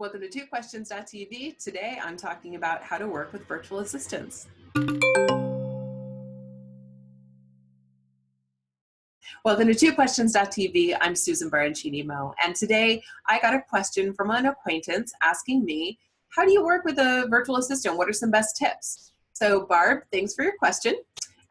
Welcome to twoquestions.tv. Today I'm talking about how to work with virtual assistants. Welcome to twoquestions.tv. I'm Susan Baroncini-Moe, and today I got a question from an acquaintance asking me, how do you work with a virtual assistant? What are some best tips? So Barb, thanks for your question,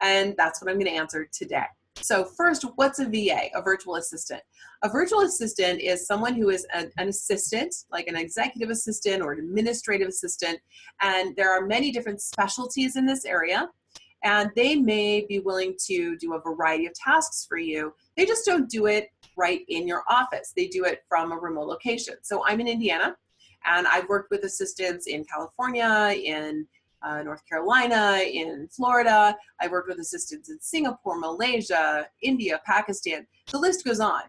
and that's what I'm going to answer today. So first, what's a VA, a virtual assistant? A virtual assistant is someone who is an assistant, like an executive assistant or an administrative assistant, and there are many different specialties in this area, and they may be willing to do a variety of tasks for you. They just don't do it right in your office. They do it from a remote location. So I'm in Indiana, and I've worked with assistants in California, in North Carolina, in Florida. I worked with assistants in Singapore, Malaysia, India, Pakistan. The list goes on.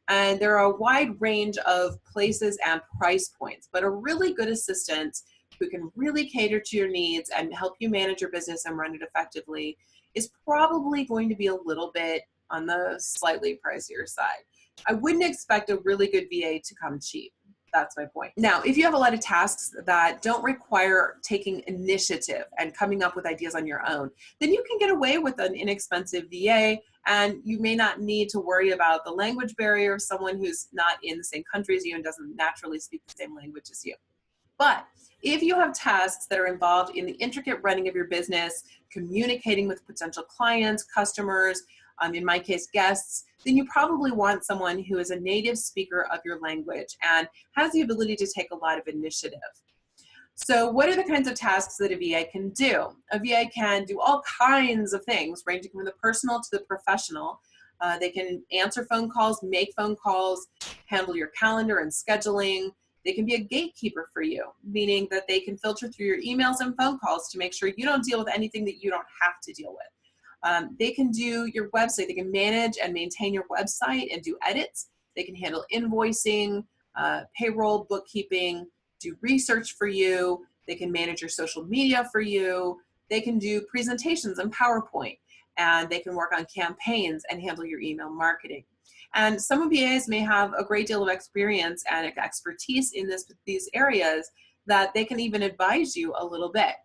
And there are a wide range of places and price points, but a really good assistant who can really cater to your needs and help you manage your business and run it effectively is probably going to be a little bit on the slightly pricier side. I wouldn't expect a really good VA to come cheap. That's my point. Now, if you have a lot of tasks that don't require taking initiative and coming up with ideas on your own, then you can get away with an inexpensive VA, and you may not need to worry about the language barrier of someone who's not in the same country as you and doesn't naturally speak the same language as you. But if you have tasks that are involved in the intricate running of your business, communicating with potential clients, customers, in my case, guests, then you probably want someone who is a native speaker of your language and has the ability to take a lot of initiative. So what are the kinds of tasks that a VA can do? A VA can do all kinds of things, ranging from the personal to the professional. They can answer phone calls, make phone calls, handle your calendar and scheduling. They can be a gatekeeper for you, meaning that they can filter through your emails and phone calls to make sure you don't deal with anything that you don't have to deal with. They can do your website. They can manage and maintain your website and do edits. They can handle invoicing, payroll, bookkeeping, do research for you. They can manage your social media for you. They can do presentations and PowerPoint, and they can work on campaigns and handle your email marketing. And some VAs may have a great deal of experience and expertise in these areas that they can even advise you a little bit.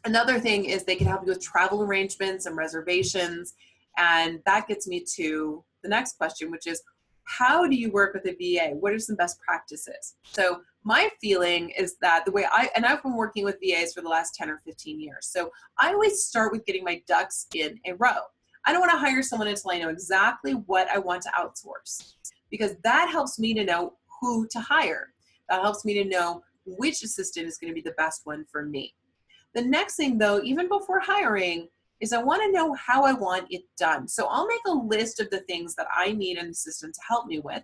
Another thing is they can help you with travel arrangements and reservations. And that gets me to the next question, which is, how do you work with a VA? What are some best practices? So my feeling is that the way I've been working with VAs for the last 10 or 15 years. So I always start with getting my ducks in a row. I don't want to hire someone until I know exactly what I want to outsource, because that helps me to know who to hire. That helps me to know which assistant is going to be the best one for me. The next thing, though, even before hiring, is I want to know how I want it done. So I'll make a list of the things that I need an assistant to help me with,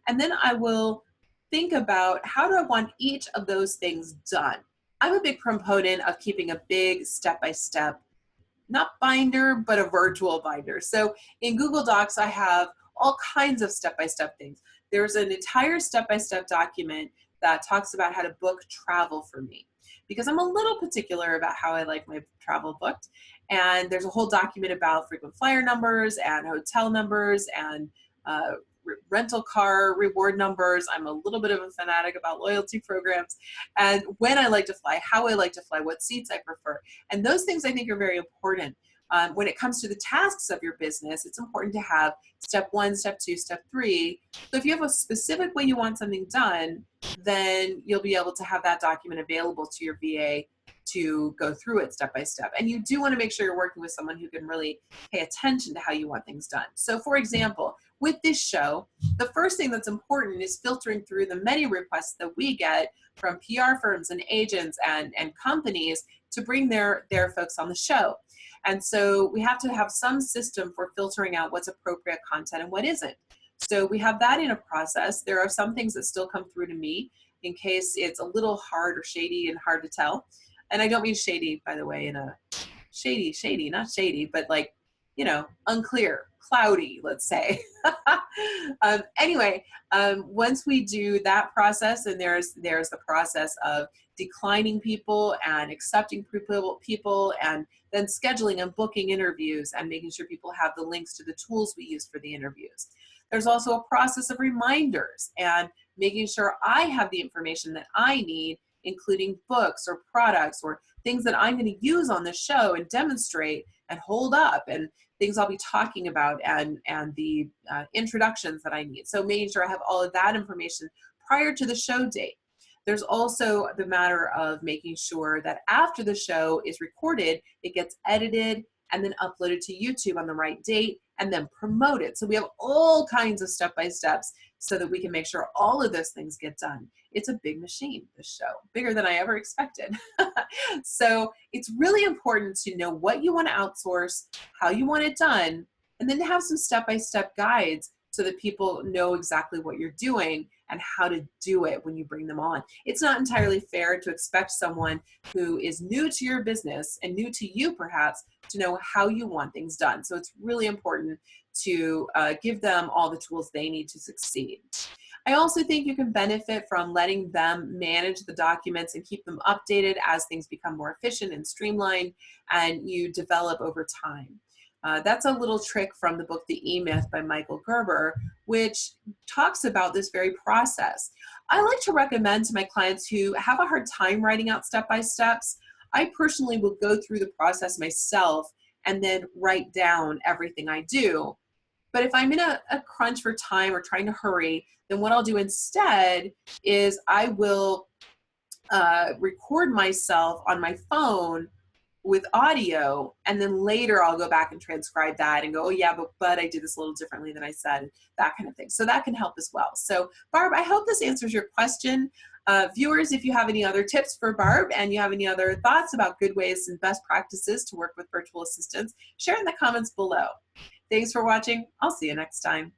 and then I will think about how do I want each of those things done. I'm a big proponent of keeping a big step-by-step, not binder, but a virtual binder. So in Google Docs, I have all kinds of step-by-step things. There's an entire step-by-step document that talks about how to book travel for me, because I'm a little particular about how I like my travel booked. And there's a whole document about frequent flyer numbers and hotel numbers and rental car reward numbers. I'm a little bit of a fanatic about loyalty programs, and when I like to fly, how I like to fly, what seats I prefer. And those things I think are very important. When it comes to the tasks of your business, it's important to have step 1, step 2, step 3. So if you have a specific way you want something done, then you'll be able to have that document available to your VA to go through it step by step. And you do want to make sure you're working with someone who can really pay attention to how you want things done. So for example, with this show, the first thing that's important is filtering through the many requests that we get from PR firms and agents and companies to bring their folks on the show. And so we have to have some system for filtering out what's appropriate content and what isn't. So we have that in a process. There are some things that still come through to me in case it's a little hard or shady and hard to tell. And I don't mean shady, by the way, in a shady, not shady, but like, you know, unclear, cloudy, let's say. Anyway, once we do that process, and there's the process of declining people and accepting people and then scheduling and booking interviews and making sure people have the links to the tools we use for the interviews. There's also a process of reminders and making sure I have the information that I need, including books or products or things that I'm going to use on the show and demonstrate and hold up, and things I'll be talking about, and the introductions that I need. So making sure I have all of that information prior to the show date. There's also the matter of making sure that after the show is recorded, it gets edited and then uploaded to YouTube on the right date and then promoted. So we have all kinds of step-by-steps so that we can make sure all of those things get done. It's a big machine, this show, bigger than I ever expected. So it's really important to know what you want to outsource, how you want it done, and then to have some step-by-step guides so that people know exactly what you're doing and how to do it when you bring them on. It's not entirely fair to expect someone who is new to your business and new to you perhaps to know how you want things done. So it's really important to give them all the tools they need to succeed. I also think you can benefit from letting them manage the documents and keep them updated as things become more efficient and streamlined and you develop over time. That's a little trick from the book The E-Myth by Michael Gerber, which talks about this very process. I like to recommend to my clients who have a hard time writing out step-by-steps, I personally will go through the process myself and then write down everything I do. But if I'm in a crunch for time or trying to hurry, then what I'll do instead is I will record myself on my phone with audio, and then later I'll go back and transcribe that and go, oh yeah, but I did this a little differently than I said, that kind of thing. So that can help as well. So Barb, I hope this answers your question. Viewers, if you have any other tips for Barb and you have any other thoughts about good ways and best practices to work with virtual assistants, share in the comments below. Thanks for watching. I'll see you next time.